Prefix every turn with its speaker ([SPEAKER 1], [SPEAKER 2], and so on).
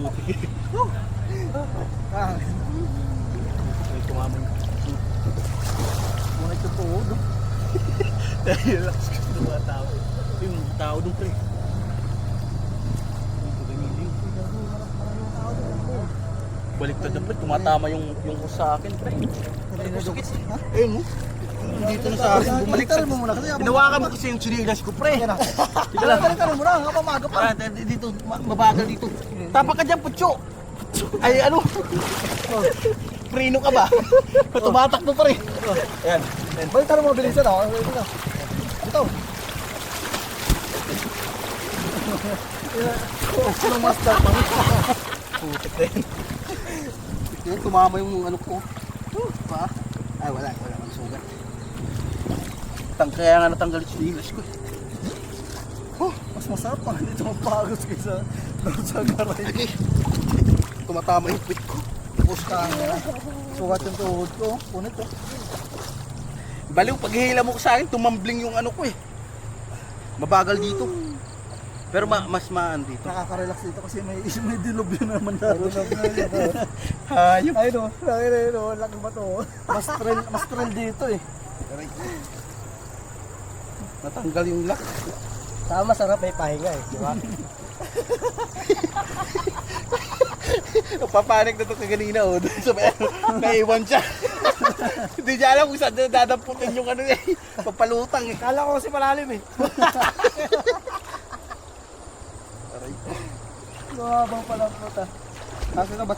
[SPEAKER 1] puti. May tumamay. Mga ito po, no? Dahil relax ka sa mga tao. Yung tao doon, pre. Baliktad na, pre. Tumatama yung hose sa akin, pre. Eh, mo? Dito na sa akin. Bumaliktad mo muna. Hinawakan mo kasi yung sinilas ko, pre. Sige lang.
[SPEAKER 2] Kaya mo na, kapamaga pa.
[SPEAKER 1] Dito, mabagal dito. Tapak ka dyan, putyo. Ay, ano? Prino ka ba? Tumatakbo pa rin. Ayan.
[SPEAKER 2] Baliktad mo, bilisan ako. Ito. Anong master pa?
[SPEAKER 1] Putik na yun. Yan, tumama yung ano ko. Pa? Ay, wala mang sugat. Kaya nga natanggal yung sinilas ko.
[SPEAKER 2] Mas masarap pa dito magpagos kaysa sa garay.
[SPEAKER 1] Okay. Tumatama yung quit ko.
[SPEAKER 2] Tapos ka sugat yung tuhod ko. Punit ko.
[SPEAKER 1] Baliw, paghihila mo ko sa akin, tumambling yung ano ko eh. Mabagal dito. Pero mas maan dito.
[SPEAKER 2] Nakaka-relax dito kasi may dilubyo naman na.
[SPEAKER 1] Hayop.
[SPEAKER 2] Ay no, laki ba to? Mas trail dito eh.
[SPEAKER 1] Natanggal yung lock.
[SPEAKER 2] Tama, masarap may pahinga eh, di ba?
[SPEAKER 1] Papanik na ito kaganina oh. Naiwan siya. Hindi niya alam kung saan dadamputin yung ano eh. Papalutang eh.
[SPEAKER 2] Kala ko kasi malalim eh. Mabang pala po ta.
[SPEAKER 1] Kasi na ba